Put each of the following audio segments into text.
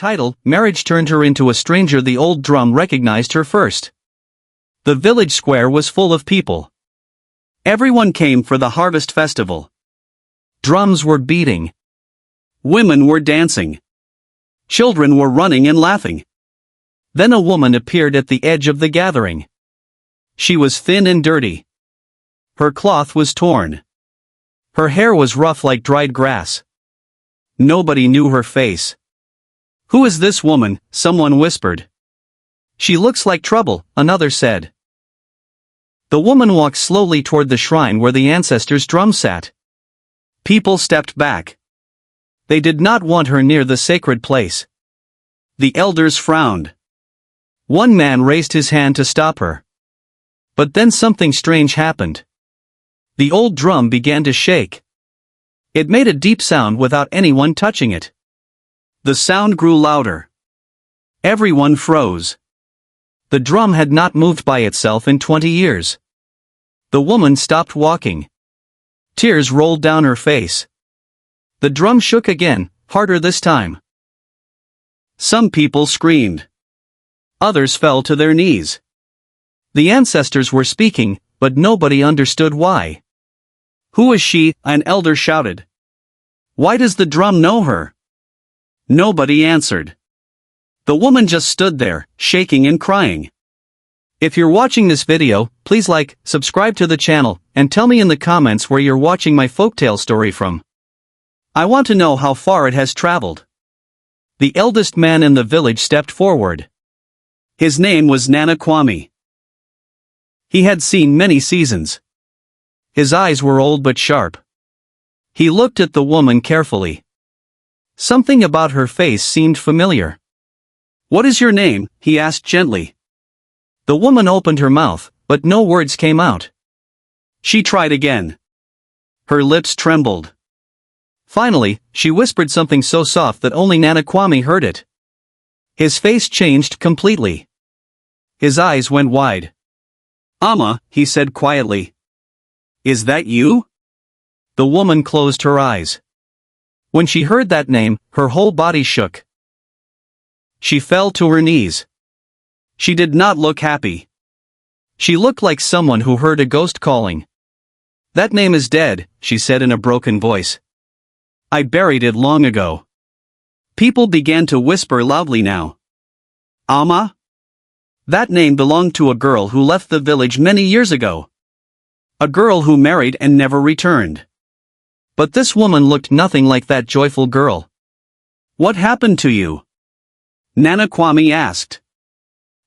Title: Marriage turned her into a stranger. The old drum recognized her first. The village square was full of people. Everyone came for the harvest festival. Drums were beating. Women were dancing. Children were running and laughing. Then a woman appeared at the edge of the gathering. She was thin and dirty. Her cloth was torn. Her hair was rough like dried grass. Nobody knew her face. "Who is this woman?" someone whispered. "She looks like trouble," another said. The woman walked slowly toward the shrine where the ancestors' drum sat. People stepped back. They did not want her near the sacred place. The elders frowned. One man raised his hand to stop her. But then something strange happened. The old drum began to shake. It made a deep sound without anyone touching it. The sound grew louder. Everyone froze. The drum had not moved by itself in 20 years. The woman stopped walking. Tears rolled down her face. The drum shook again, harder this time. Some people screamed. Others fell to their knees. The ancestors were speaking, but nobody understood why. "Who is she?" an elder shouted. "Why does the drum know her?" Nobody answered. The woman just stood there, shaking and crying. If you're watching this video, please like, subscribe to the channel, and tell me in the comments where you're watching my folktale story from. I want to know how far it has traveled. The eldest man in the village stepped forward. His name was Nanakwami. He had seen many seasons. His eyes were old but sharp. He looked at the woman carefully. Something about her face seemed familiar. "What is your name?" he asked gently. The woman opened her mouth, but no words came out. She tried again. Her lips trembled. Finally, she whispered something so soft that only Nanakwami heard it. His face changed completely. His eyes went wide. "Amma," he said quietly. "Is that you?" The woman closed her eyes. When she heard that name, her whole body shook. She fell to her knees. She did not look happy. She looked like someone who heard a ghost calling. "That name is dead," she said in a broken voice. "I buried it long ago." People began to whisper loudly now. "Amma?" That name belonged to a girl who left the village many years ago. A girl who married and never returned. But this woman looked nothing like that joyful girl. "What happened to you?" Nanakwami asked.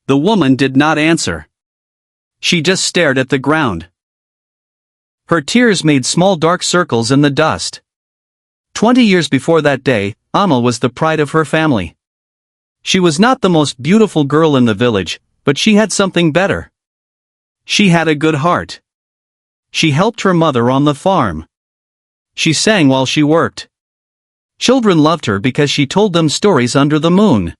The woman did not answer. She just stared at the ground. Her tears made small dark circles in the dust. 20 years before that day, Amma was the pride of her family. She was not the most beautiful girl in the village, but she had something better. She had a good heart. She helped her mother on the farm. She sang while she worked. Children loved her because she told them stories under the moon.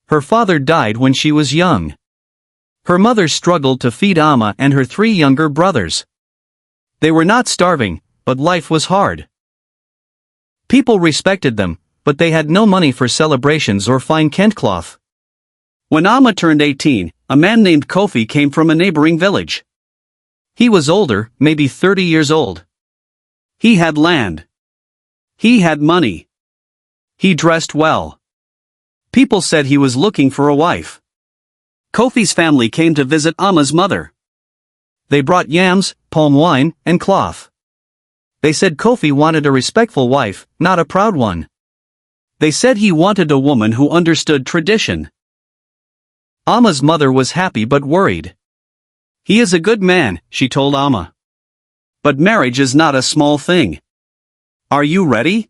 Her father died when she was young. Her mother struggled to feed Amma and her 3 younger brothers. They were not starving, but life was hard. People respected them, but they had no money for celebrations or fine Kent cloth. When Amma turned 18, a man named Kofi came from a neighboring village. He was older, maybe 30 years old. He had land. He had money. He dressed well. People said he was looking for a wife. Kofi's family came to visit Amma's mother. They brought yams, palm wine, and cloth. They said Kofi wanted a respectful wife, not a proud one. They said he wanted a woman who understood tradition. Amma's mother was happy but worried. "He is a good man," she told Amma. "But marriage is not a small thing. Are you ready?"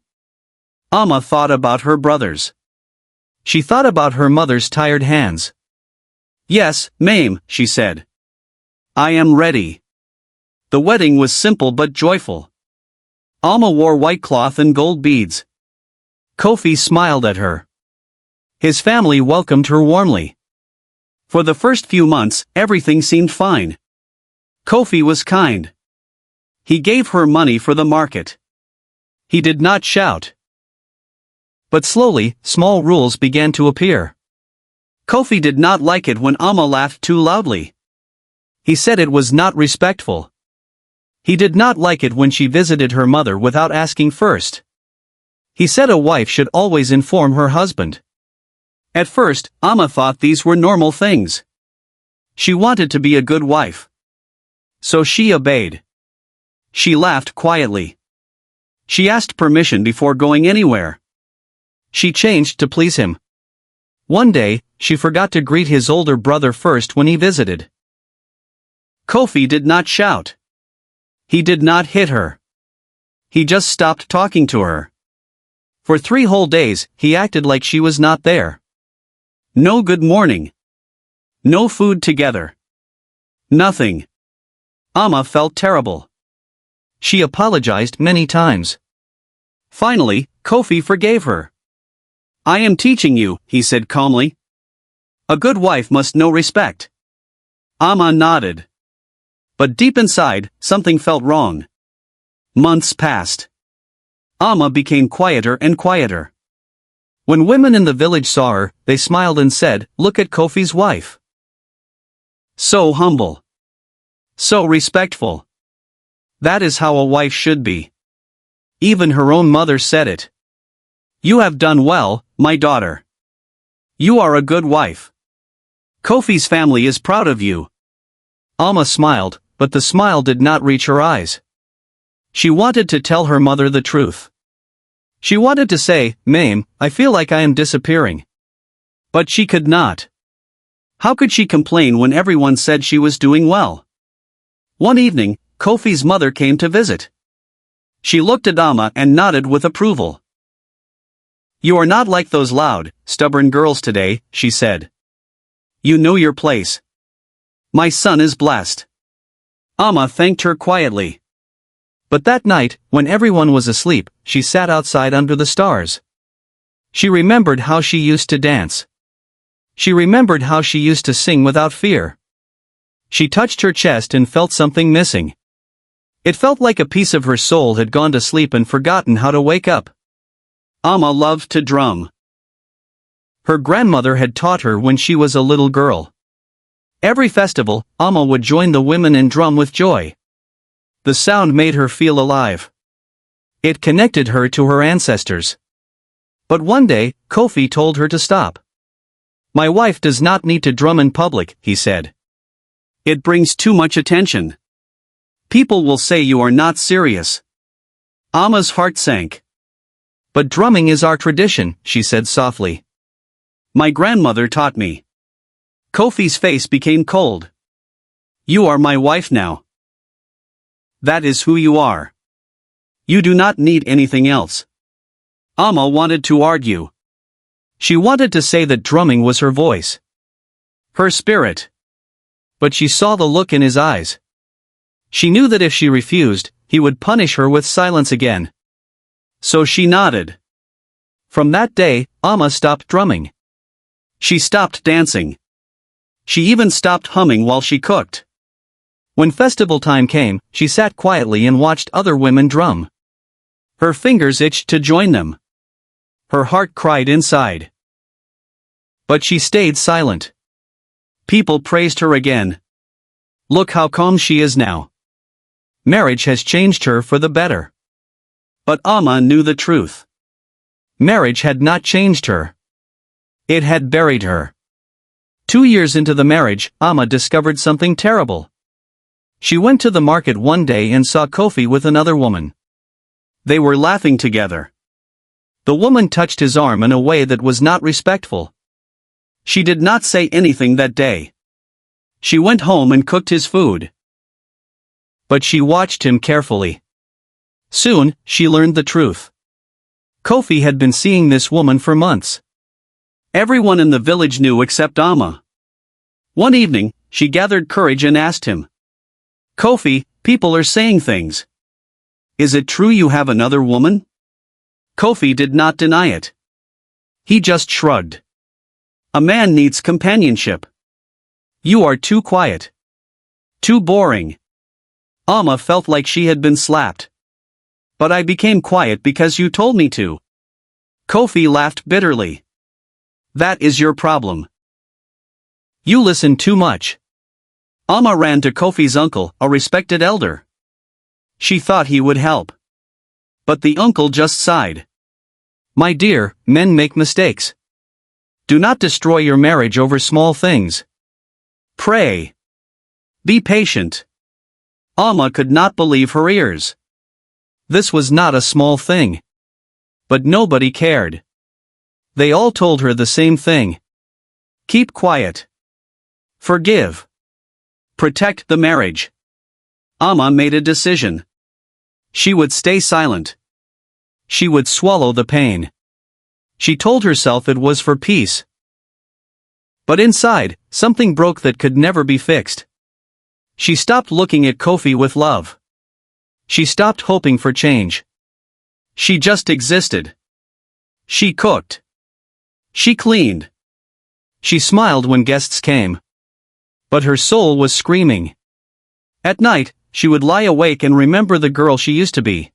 Amma thought about her brothers. She thought about her mother's tired hands. "Yes, ma'am," she said. "I am ready." The wedding was simple but joyful. Amma wore white cloth and gold beads. Kofi smiled at her. His family welcomed her warmly. For the first few months, everything seemed fine. Kofi was kind. He gave her money for the market. He did not shout. But slowly, small rules began to appear. Kofi did not like it when Amma laughed too loudly. He said it was not respectful. He did not like it when she visited her mother without asking first. He said a wife should always inform her husband. At first, Amma thought these were normal things. She wanted to be a good wife. So she obeyed. She laughed quietly. She asked permission before going anywhere. She changed to please him. One day, she forgot to greet his older brother first when he visited. Kofi did not shout. He did not hit her. He just stopped talking to her. For 3 whole days, he acted like she was not there. No good morning. No food together. Nothing. Amma felt terrible. She apologized many times. Finally, Kofi forgave her. I am teaching you, he said calmly. A good wife must know respect. Amma nodded. But deep inside, something felt wrong. Months passed. Amma became quieter and quieter. When women in the village saw her, they smiled and said, "Look at Kofi's wife. So humble. So respectful. That is how a wife should be." Even her own mother said it. "You have done well, my daughter. You are a good wife. Kofi's family is proud of you." Amma smiled, but the smile did not reach her eyes. She wanted to tell her mother the truth. She wanted to say, "Mame, I feel like I am disappearing." But she could not. How could she complain when everyone said she was doing well? One evening, Kofi's mother came to visit. She looked at Amma and nodded with approval. "You are not like those loud, stubborn girls today," she said. "You know your place. My son is blessed." Amma thanked her quietly. But that night, when everyone was asleep, she sat outside under the stars. She remembered how she used to dance. She remembered how she used to sing without fear. She touched her chest and felt something missing. It felt like a piece of her soul had gone to sleep and forgotten how to wake up. Amma loved to drum. Her grandmother had taught her when she was a little girl. Every festival, Amma would join the women and drum with joy. The sound made her feel alive. It connected her to her ancestors. But one day, Kofi told her to stop. "My wife does not need to drum in public," he said. "It brings too much attention. People will say you are not serious." Amma's heart sank. "But drumming is our tradition," she said softly. "My grandmother taught me." Kofi's face became cold. "You are my wife now. That is who you are. You do not need anything else." Amma wanted to argue. She wanted to say that drumming was her voice. Her spirit. But she saw the look in his eyes. She knew that if she refused, he would punish her with silence again. So she nodded. From that day, Amma stopped drumming. She stopped dancing. She even stopped humming while she cooked. When festival time came, she sat quietly and watched other women drum. Her fingers itched to join them. Her heart cried inside. But she stayed silent. People praised her again. "Look how calm she is now. Marriage has changed her for the better." But Amma knew the truth. Marriage had not changed her. It had buried her. 2 years into the marriage, Amma discovered something terrible. She went to the market one day and saw Kofi with another woman. They were laughing together. The woman touched his arm in a way that was not respectful. She did not say anything that day. She went home and cooked his food. But she watched him carefully. Soon, she learned the truth. Kofi had been seeing this woman for months. Everyone in the village knew except Amma. One evening, she gathered courage and asked him, "Kofi, people are saying things. Is it true you have another woman?" Kofi did not deny it. He just shrugged. "A man needs companionship. You are too quiet. Too boring." Amma felt like she had been slapped. "But I became quiet because you told me to." Kofi laughed bitterly. That is your problem. You listen too much. Amma ran to Kofi's uncle, a respected elder. She thought he would help. But the uncle just sighed. My dear, men make mistakes. Do not destroy your marriage over small things. Pray. Be patient. Amma could not believe her ears. This was not a small thing. But nobody cared. They all told her the same thing. Keep quiet. Forgive. Protect the marriage. Amma made a decision. She would stay silent. She would swallow the pain. She told herself it was for peace. But inside, something broke that could never be fixed. She stopped looking at Kofi with love. She stopped hoping for change. She just existed. She cooked. She cleaned. She smiled when guests came. But her soul was screaming. At night, she would lie awake and remember the girl she used to be.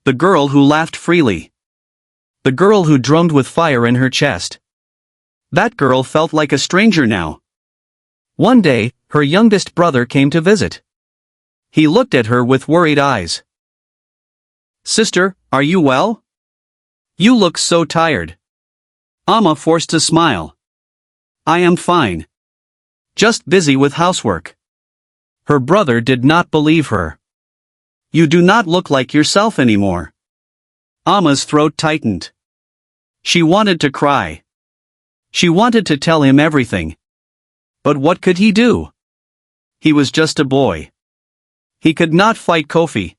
The girl who laughed freely. The girl who drummed with fire in her chest. That girl felt like a stranger now. One day, her youngest brother came to visit. He looked at her with worried eyes. Sister, are you well? You look so tired. Amma forced a smile. I am fine. Just busy with housework. Her brother did not believe her. You do not look like yourself anymore. Amma's throat tightened. She wanted to cry. She wanted to tell him everything. But what could he do? He was just a boy. He could not fight Kofi.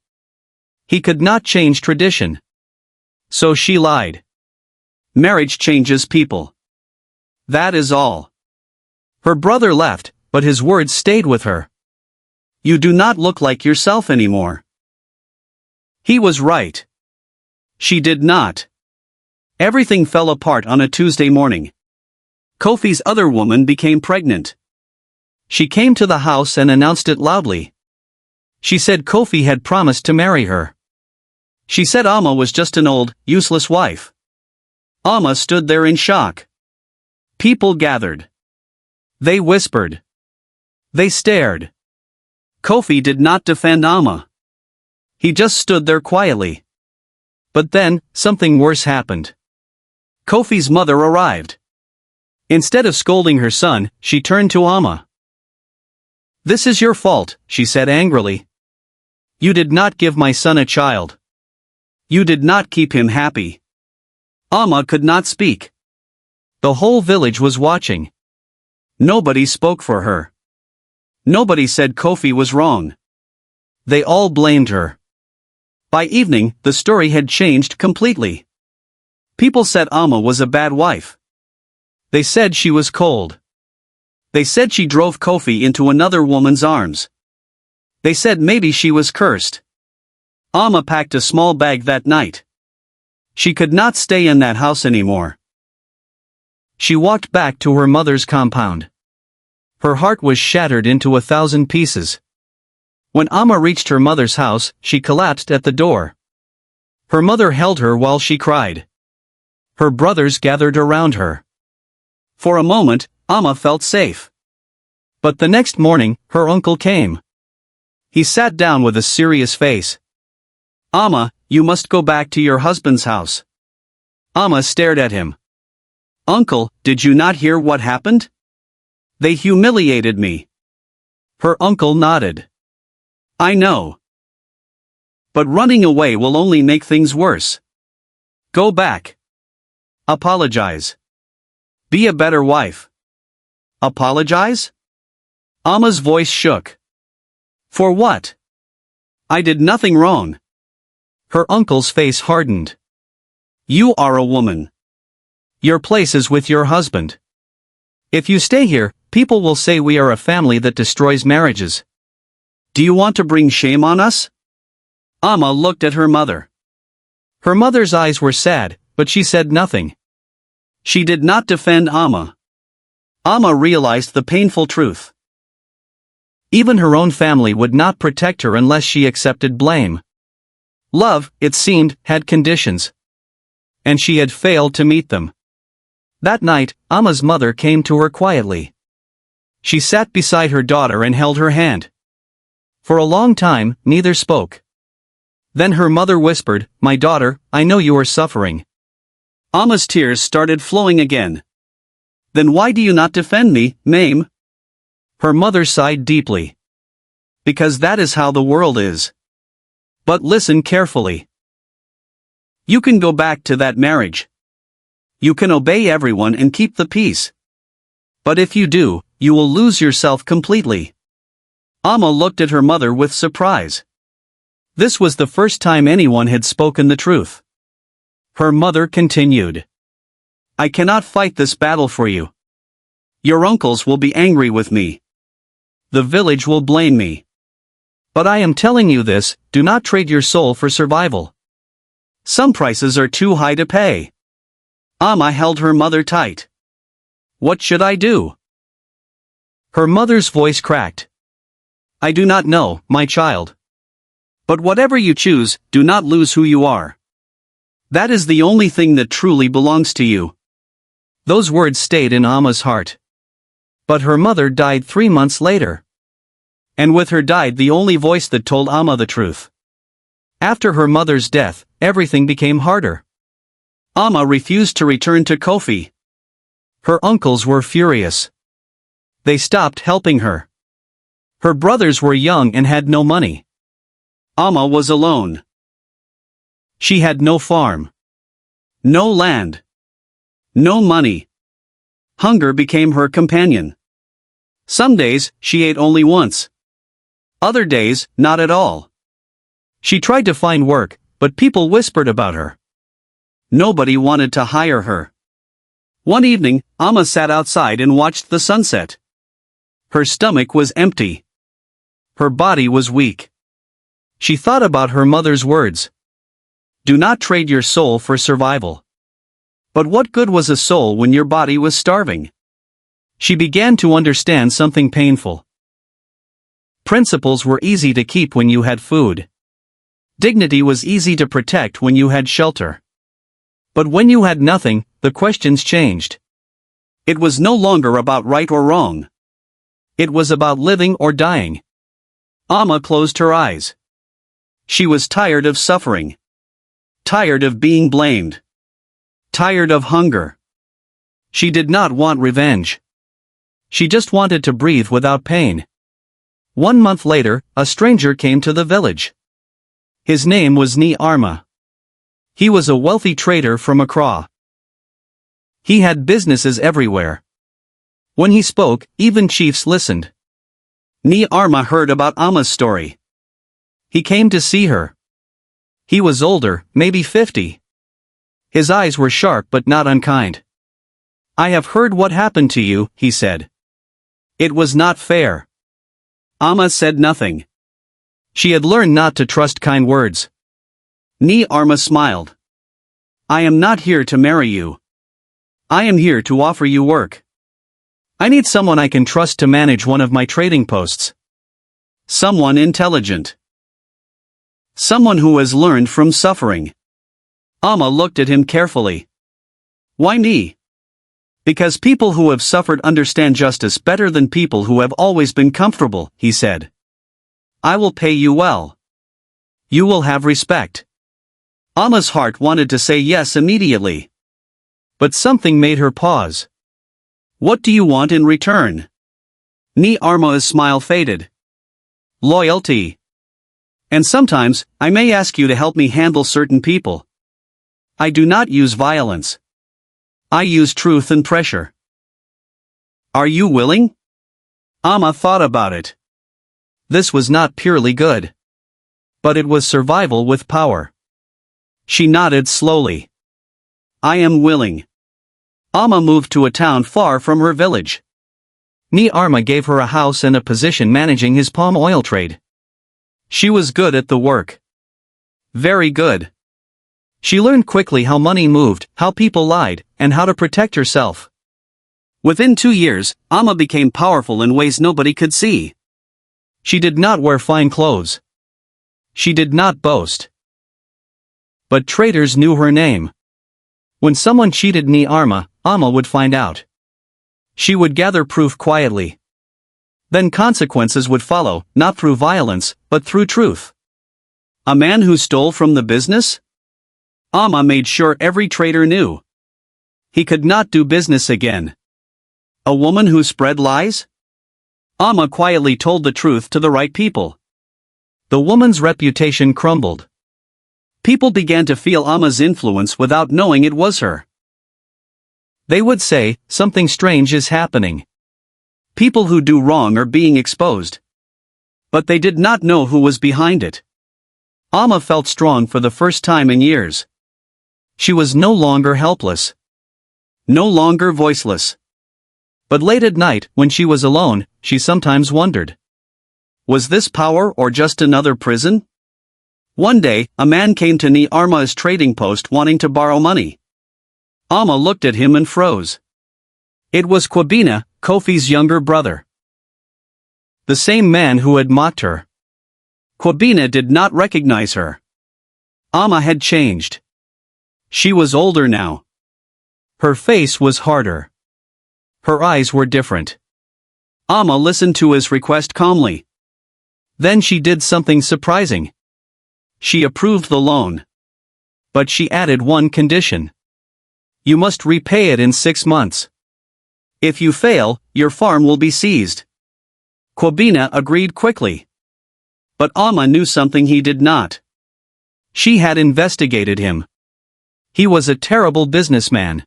He could not change tradition. So she lied. Marriage changes people. That is all. Her brother left, but his words stayed with her. You do not look like yourself anymore. He was right. She did not. Everything fell apart on a Tuesday morning. Kofi's other woman became pregnant. She came to the house and announced it loudly. She said Kofi had promised to marry her. She said Amma was just an old, useless wife. Amma stood there in shock. People gathered. They whispered. They stared. Kofi did not defend Amma. He just stood there quietly. But then, something worse happened. Kofi's mother arrived. Instead of scolding her son, she turned to Amma. This is your fault, she said angrily. You did not give my son a child. You did not keep him happy. Amma could not speak. The whole village was watching. Nobody spoke for her. Nobody said Kofi was wrong. They all blamed her. By evening, the story had changed completely. People said Amma was a bad wife. They said she was cold. They said she drove Kofi into another woman's arms. They said maybe she was cursed. Amma packed a small bag that night. She could not stay in that house anymore. She walked back to her mother's compound. Her heart was shattered into 1,000 pieces. When Amma reached her mother's house, she collapsed at the door. Her mother held her while she cried. Her brothers gathered around her. For a moment, Amma felt safe. But the next morning, her uncle came. He sat down with a serious face. Amma, you must go back to your husband's house. Amma stared at him. Uncle, did you not hear what happened? They humiliated me. Her uncle nodded. I know. But running away will only make things worse. Go back. Apologize. Be a better wife. Apologize? Amma's voice shook. For what? I did nothing wrong. Her uncle's face hardened. You are a woman. Your place is with your husband. If you stay here, people will say we are a family that destroys marriages. Do you want to bring shame on us? Amma looked at her mother. Her mother's eyes were sad, but she said nothing. She did not defend Amma. Amma realized the painful truth. Even her own family would not protect her unless she accepted blame. Love, it seemed, had conditions. And she had failed to meet them. That night, Amma's mother came to her quietly. She sat beside her daughter and held her hand. For a long time, neither spoke. Then her mother whispered, "My daughter, I know you are suffering." Amma's tears started flowing again. "Then why do you not defend me, Mame?" Her mother sighed deeply. "Because that is how the world is. But listen carefully. You can go back to that marriage. You can obey everyone and keep the peace. But if you do, you will lose yourself completely." Amma looked at her mother with surprise. This was the first time anyone had spoken the truth. Her mother continued. "I cannot fight this battle for you. Your uncles will be angry with me. The village will blame me. But I am telling you this, do not trade your soul for survival. Some prices are too high to pay." Amma held her mother tight. "What should I do?" Her mother's voice cracked. "I do not know, my child. But whatever you choose, do not lose who you are. That is the only thing that truly belongs to you." Those words stayed in Amma's heart. But her mother died 3 months later. And with her died the only voice that told Amma the truth. After her mother's death, everything became harder. Amma refused to return to Kofi. Her uncles were furious. They stopped helping her. Her brothers were young and had no money. Amma was alone. She had no farm. No land. No money. Hunger became her companion. Some days, she ate only once. Other days, not at all. She tried to find work, but people whispered about her. Nobody wanted to hire her. One evening, Amma sat outside and watched the sunset. Her stomach was empty. Her body was weak. She thought about her mother's words. Do not trade your soul for survival. But what good was a soul when your body was starving? She began to understand something painful. Principles were easy to keep when you had food. Dignity was easy to protect when you had shelter. But when you had nothing, the questions changed. It was no longer about right or wrong. It was about living or dying. Amma closed her eyes. She was tired of suffering. Tired of being blamed. Tired of hunger. She did not want revenge. She just wanted to breathe without pain. 1 month later, a stranger came to the village. His name was Ni Arma. He was a wealthy trader from Accra. He had businesses everywhere. When he spoke, even chiefs listened. Ni Arma heard about Amma's story. He came to see her. He was older, maybe 50. His eyes were sharp but not unkind. I have heard what happened to you, he said. It was not fair. Amma said nothing. She had learned not to trust kind words. Ni Arma smiled. I am not here to marry you. I am here to offer you work. I need someone I can trust to manage one of my trading posts. Someone intelligent. Someone who has learned from suffering. Amma looked at him carefully. Why me? Because people who have suffered understand justice better than people who have always been comfortable, he said. I will pay you well. You will have respect. Amma's heart wanted to say yes immediately. But something made her pause. What do you want in return? Ni Arma's smile faded. Loyalty. And sometimes, I may ask you to help me handle certain people. I do not use violence. I use truth and pressure. Are you willing? Amma thought about it. This was not purely good. But it was survival with power. She nodded slowly. I am willing. Amma moved to a town far from her village. Ni Arma gave her a house and a position managing his palm oil trade. She was good at the work. Very good. She learned quickly how money moved, how people lied, and how to protect herself. Within 2 years, Amma became powerful in ways nobody could see. She did not wear fine clothes. She did not boast. But traders knew her name. When someone cheated ni Amma would find out. She would gather proof quietly. Then consequences would follow, not through violence, but through truth. A man who stole from the business? Amma made sure every traitor knew. He could not do business again. A woman who spread lies? Amma quietly told the truth to the right people. The woman's reputation crumbled. People began to feel Amma's influence without knowing it was her. They would say, something strange is happening. People who do wrong are being exposed. But they did not know who was behind it. Amma felt strong for the first time in years. She was no longer helpless. No longer voiceless. But late at night, when she was alone, she sometimes wondered. Was this power or just another prison? One day, a man came to ni Amma's trading post wanting to borrow money. Amma looked at him and froze. It was Kwabena, Kofi's younger brother. The same man who had mocked her. Kwabena did not recognize her. Amma had changed. She was older now. Her face was harder. Her eyes were different. Amma listened to his request calmly. Then she did something surprising. She approved the loan. But she added one condition. You must repay it in 6 months. If you fail, your farm will be seized. Kwabena agreed quickly. But Amma knew something he did not. She had investigated him. He was a terrible businessman.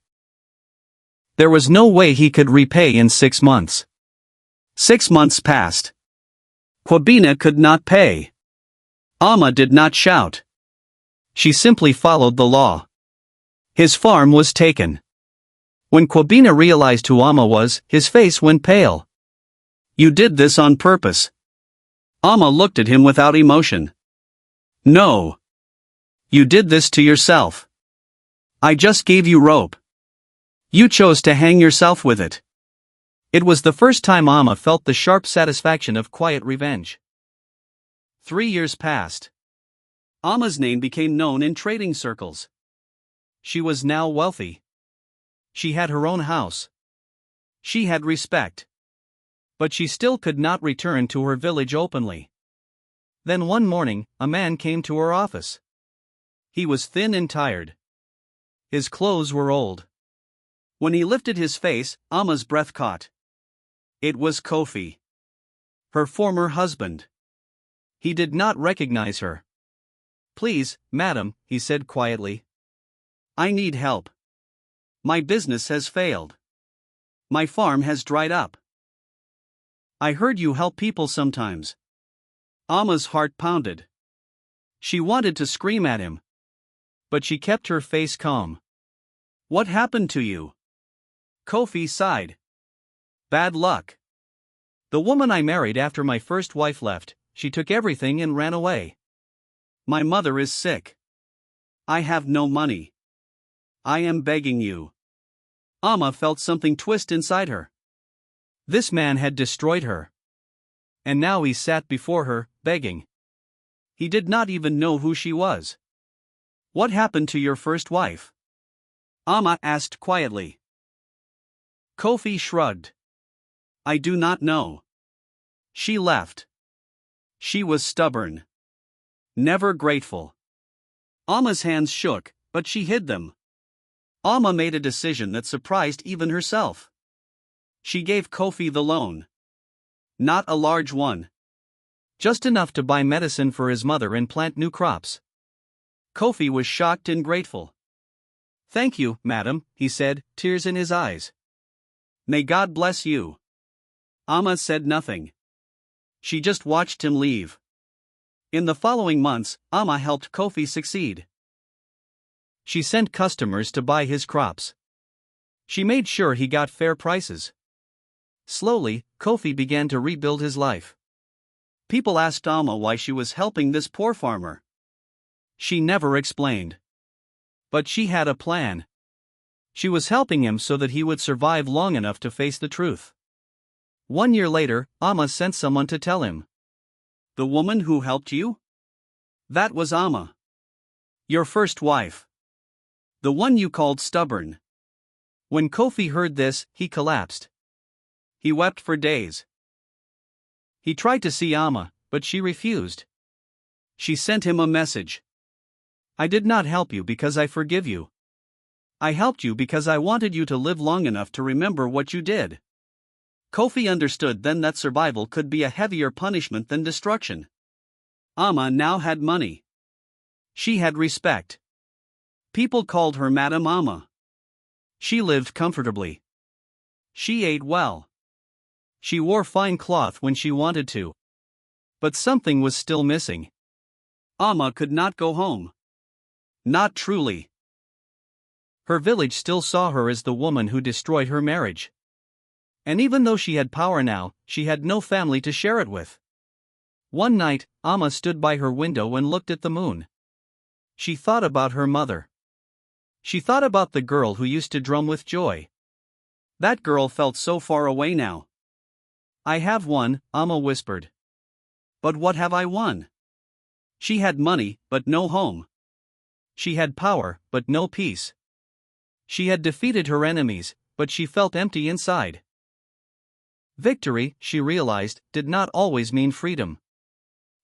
There was no way he could repay in 6 months. 6 months passed. Kwabena could not pay. Amma did not shout. She simply followed the law. His farm was taken. When Kwabena realized who Amma was, his face went pale. You did this on purpose. Amma looked at him without emotion. No. You did this to yourself. I just gave you rope. You chose to hang yourself with it. It was the first time Amma felt the sharp satisfaction of quiet revenge. 3 years passed. Amma's name became known in trading circles. She was now wealthy. She had her own house. She had respect. But she still could not return to her village openly. Then one morning, a man came to her office. He was thin and tired. His clothes were old. When he lifted his face, Amma's breath caught. It was Kofi. Her former husband. He did not recognize her. Please, madam, he said quietly. I need help. My business has failed. My farm has dried up. I heard you help people sometimes. Amma's heart pounded. She wanted to scream at him. But she kept her face calm. What happened to you? Kofi sighed. Bad luck. The woman I married after my first wife left, she took everything and ran away. My mother is sick. I have no money. I am begging you. Amma felt something twist inside her. This man had destroyed her. And now he sat before her, begging. He did not even know who she was. What happened to your first wife? Amma asked quietly. Kofi shrugged. I do not know. She left. She was stubborn. Never grateful. Amma's hands shook, but she hid them. Amma made a decision that surprised even herself. She gave Kofi the loan. Not a large one. Just enough to buy medicine for his mother and plant new crops. Kofi was shocked and grateful. Thank you, madam, he said, tears in his eyes. May God bless you. Amma said nothing. She just watched him leave. In the following months, Amma helped Kofi succeed. She sent customers to buy his crops. She made sure he got fair prices. Slowly, Kofi began to rebuild his life. People asked Amma why she was helping this poor farmer. She never explained. But she had a plan. She was helping him so that he would survive long enough to face the truth. 1 year later, Amma sent someone to tell him. The woman who helped you? That was Amma. Your first wife. The one you called stubborn. When Kofi heard this, he collapsed. He wept for days. He tried to see Amma, but she refused. She sent him a message. I did not help you because I forgive you. I helped you because I wanted you to live long enough to remember what you did. Kofi understood then that survival could be a heavier punishment than destruction. Amma now had money. She had respect. People called her Madam Amma. She lived comfortably. She ate well. She wore fine cloth when she wanted to. But something was still missing. Amma could not go home. Not truly. Her village still saw her as the woman who destroyed her marriage. And even though she had power now, she had no family to share it with. One night, Amma stood by her window and looked at the moon. She thought about her mother. She thought about the girl who used to drum with joy. That girl felt so far away now. I have won, Amma whispered. But what have I won? She had money, but no home. She had power, but no peace. She had defeated her enemies, but she felt empty inside. Victory, she realized, did not always mean freedom.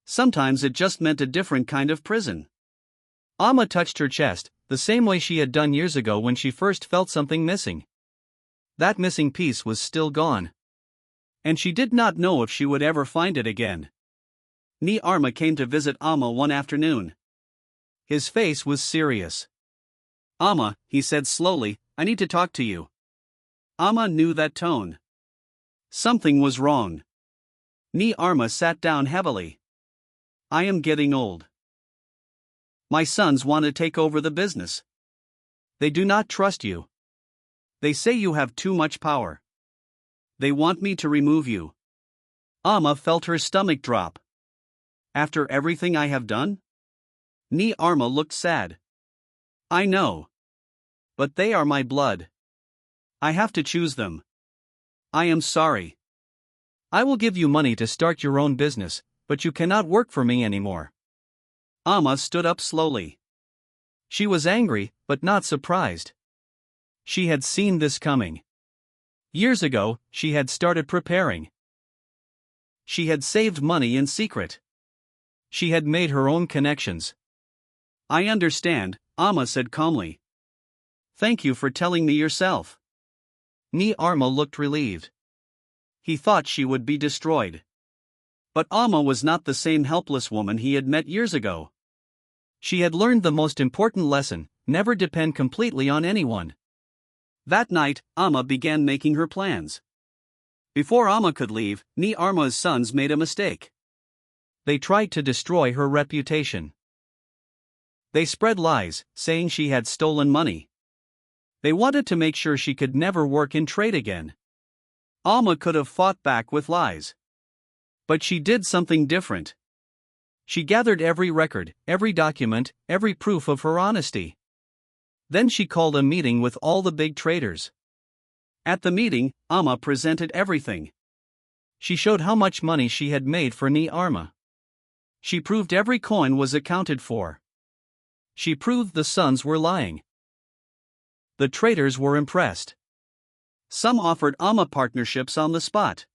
Sometimes it just meant a different kind of prison. Amma touched her chest, the same way she had done years ago when she first felt something missing. That missing piece was still gone. And she did not know if she would ever find it again. Ni Arma came to visit Amma one afternoon. His face was serious. Amma, he said slowly, I need to talk to you. Amma knew that tone. Something was wrong. Ni Arma sat down heavily. I am getting old. My sons want to take over the business. They do not trust you. They say you have too much power. They want me to remove you. Amma felt her stomach drop. After everything I have done? Ni Arma looked sad. I know. But they are my blood. I have to choose them. I am sorry. I will give you money to start your own business, but you cannot work for me anymore. Amma stood up slowly. She was angry, but not surprised. She had seen this coming. Years ago, she had started preparing. She had saved money in secret. She had made her own connections. I understand, Amma said calmly. Thank you for telling me yourself. Ni Arma looked relieved. He thought she would be destroyed. But Amma was not the same helpless woman he had met years ago. She had learned the most important lesson, never depend completely on anyone. That night, Amma began making her plans. Before Amma could leave, Ni Arma's sons made a mistake. They tried to destroy her reputation. They spread lies, saying she had stolen money. They wanted to make sure she could never work in trade again. Amma could have fought back with lies. But she did something different. She gathered every record, every document, every proof of her honesty. Then she called a meeting with all the big traders. At the meeting, Amma presented everything. She showed how much money she had made for Ni Arma. She proved every coin was accounted for. She proved the sons were lying. The traders were impressed. Some offered Amma partnerships on the spot.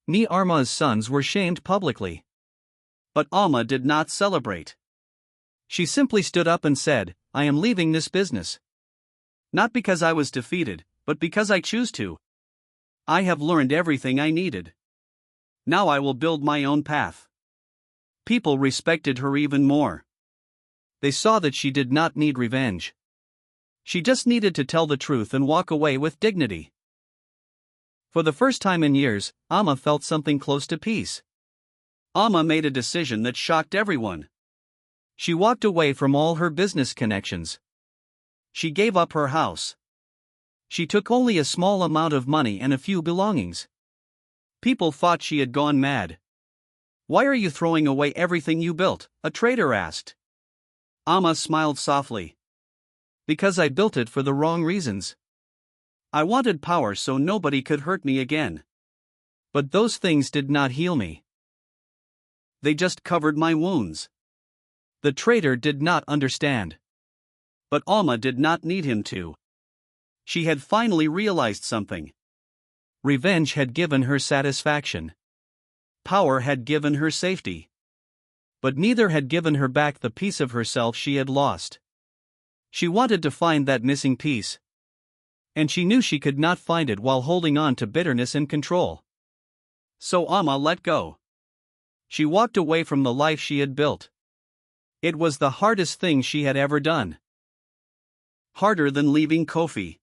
Ni Arma's sons were shamed publicly. But Amma did not celebrate. She simply stood up and said, I am leaving this business. Not because I was defeated, but because I choose to. I have learned everything I needed. Now I will build my own path. People respected her even more. They saw that she did not need revenge. She just needed to tell the truth and walk away with dignity. For the first time in years, Amma felt something close to peace. Amma made a decision that shocked everyone. She walked away from all her business connections. She gave up her house. She took only a small amount of money and a few belongings. People thought she had gone mad. Why are you throwing away everything you built? A trader asked. Amma smiled softly. Because I built it for the wrong reasons. I wanted power so nobody could hurt me again. But those things did not heal me. They just covered my wounds. The trader did not understand. But Alma did not need him to. She had finally realized something. Revenge had given her satisfaction. Power had given her safety. But neither had given her back the piece of herself she had lost. She wanted to find that missing piece. And she knew she could not find it while holding on to bitterness and control. So Alma let go. She walked away from the life she had built. It was the hardest thing she had ever done. Harder than leaving Kofi.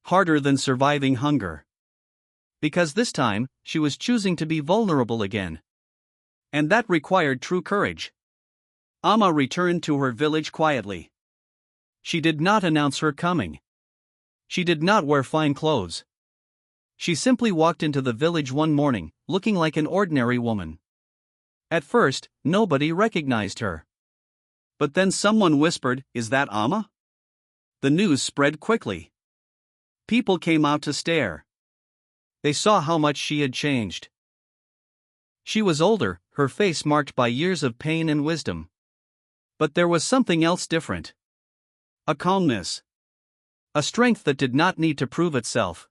Harder than surviving hunger. Because this time, she was choosing to be vulnerable again. And that required true courage. Alma returned to her village quietly. She did not announce her coming. She did not wear fine clothes. She simply walked into the village one morning, looking like an ordinary woman. At first, nobody recognized her. But then someone whispered, "Is that Alma?" The news spread quickly. People came out to stare. They saw how much she had changed. She was older, her face marked by years of pain and wisdom. But there was something else different. A calmness. A strength that did not need to prove itself.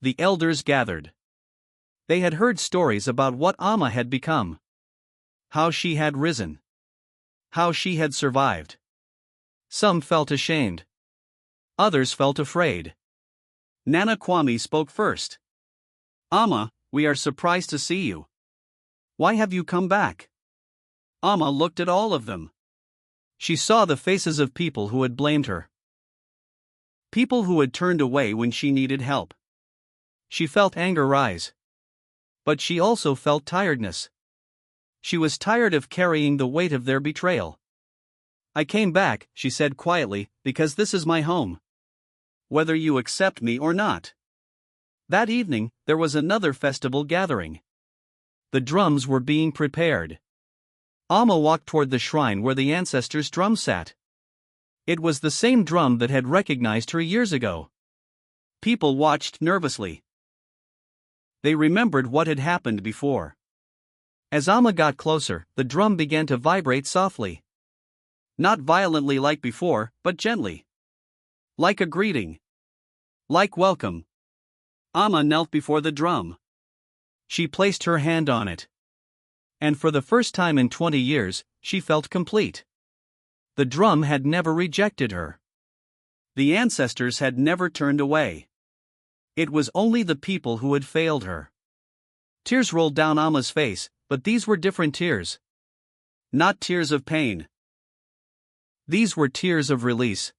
The elders gathered. They had heard stories about what Alma had become. How she had risen. How she had survived. Some felt ashamed. Others felt afraid. Nana Kwame spoke first. "Alma, we are surprised to see you. Why have you come back?" Alma looked at all of them. She saw the faces of people who had blamed her. People who had turned away when she needed help. She felt anger rise. But she also felt tiredness. She was tired of carrying the weight of their betrayal. "I came back," she said quietly, "because this is my home. Whether you accept me or not." That evening, there was another festival gathering. The drums were being prepared. Alma walked toward the shrine where the ancestors' drum sat. It was the same drum that had recognized her years ago. People watched nervously. They remembered what had happened before. As Alma got closer, the drum began to vibrate softly. Not violently like before, but gently. Like a greeting. Like welcome. Alma knelt before the drum. She placed her hand on it. And for the first time in 20 years, she felt complete. The drum had never rejected her. The ancestors had never turned away. It was only the people who had failed her. Tears rolled down Alma's face, but these were different tears. Not tears of pain. These were tears of release.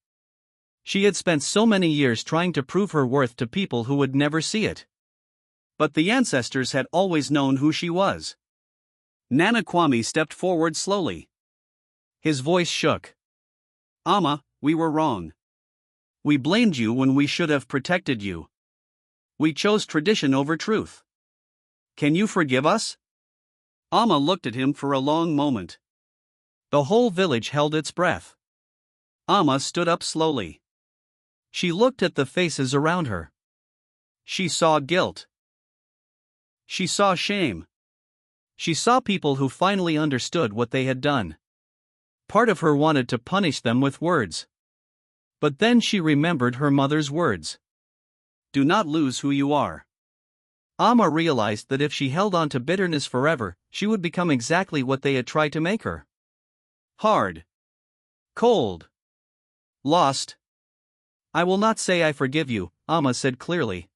She had spent so many years trying to prove her worth to people who would never see it. But the ancestors had always known who she was. Nana Kwame stepped forward slowly. His voice shook. "Alma, we were wrong. We blamed you when we should have protected you. We chose tradition over truth. Can you forgive us?" Alma looked at him for a long moment. The whole village held its breath. Alma stood up slowly. She looked at the faces around her. She saw guilt. She saw shame. She saw people who finally understood what they had done. Part of her wanted to punish them with words. But then she remembered her mother's words. "Do not lose who you are." Alma realized that if she held on to bitterness forever, she would become exactly what they had tried to make her. Hard. Cold. Lost. "I will not say I forgive you," Alma said clearly.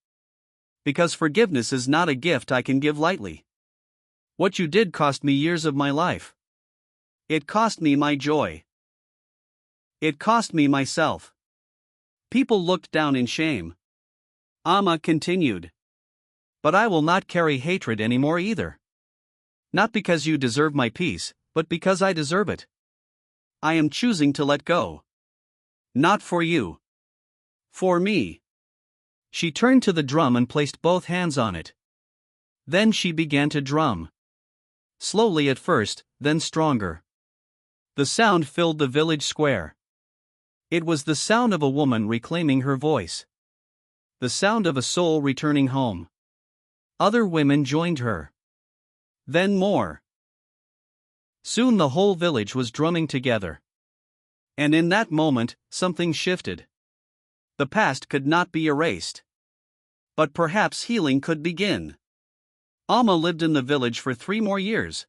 "Because forgiveness is not a gift I can give lightly. What you did cost me years of my life. It cost me my joy. It cost me myself." People looked down in shame. Alma continued. "But I will not carry hatred anymore either. Not because you deserve my peace, but because I deserve it. I am choosing to let go. Not for you. For me." She turned to the drum and placed both hands on it. Then she began to drum. Slowly at first, then stronger. The sound filled the village square. It was the sound of a woman reclaiming her voice. The sound of a soul returning home. Other women joined her. Then more. Soon the whole village was drumming together. And in that moment, something shifted. The past could not be erased. But perhaps healing could begin. Alma lived in the village for 3 more years.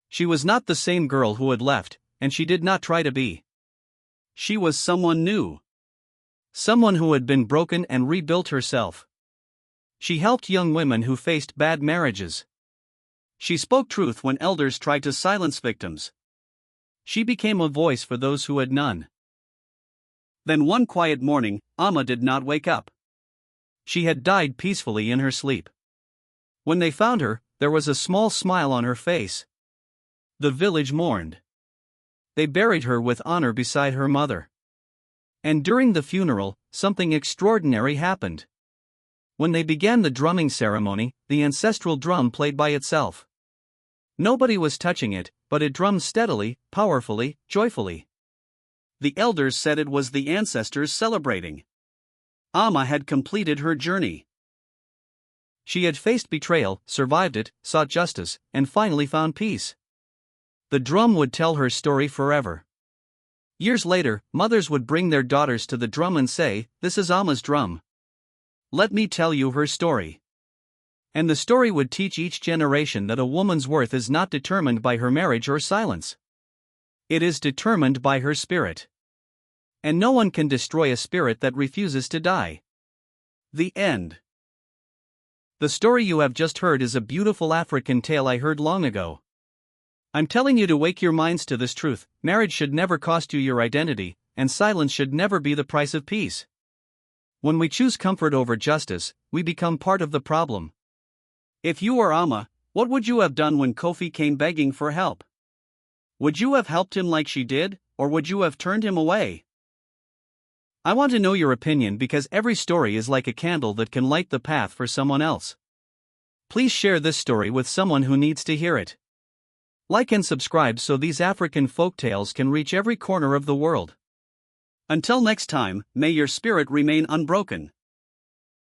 She was not the same girl who had left, and she did not try to be. She was someone new. Someone who had been broken and rebuilt herself. She helped young women who faced bad marriages. She spoke truth when elders tried to silence victims. She became a voice for those who had none. Then one quiet morning, Alma did not wake up. She had died peacefully in her sleep. When they found her, there was a small smile on her face. The village mourned. They buried her with honor beside her mother. And during the funeral, something extraordinary happened. When they began the drumming ceremony, the ancestral drum played by itself. Nobody was touching it, but it drummed steadily, powerfully, joyfully. The elders said it was the ancestors celebrating. Alma had completed her journey. She had faced betrayal, survived it, sought justice, and finally found peace. The drum would tell her story forever. Years later, mothers would bring their daughters to the drum and say, "This is Alma's drum. Let me tell you her story." And the story would teach each generation that a woman's worth is not determined by her marriage or silence. It is determined by her spirit. And no one can destroy a spirit that refuses to die. The end. The story you have just heard is a beautiful African tale I heard long ago. I'm telling you to wake your minds to this truth: marriage should never cost you your identity, and silence should never be the price of peace. When we choose comfort over justice, we become part of the problem. If you were Alma, what would you have done when Kofi came begging for help? Would you have helped him like she did, or would you have turned him away? I want to know your opinion because every story is like a candle that can light the path for someone else. Please share this story with someone who needs to hear it. Like and subscribe so these African folktales can reach every corner of the world. Until next time, may your spirit remain unbroken.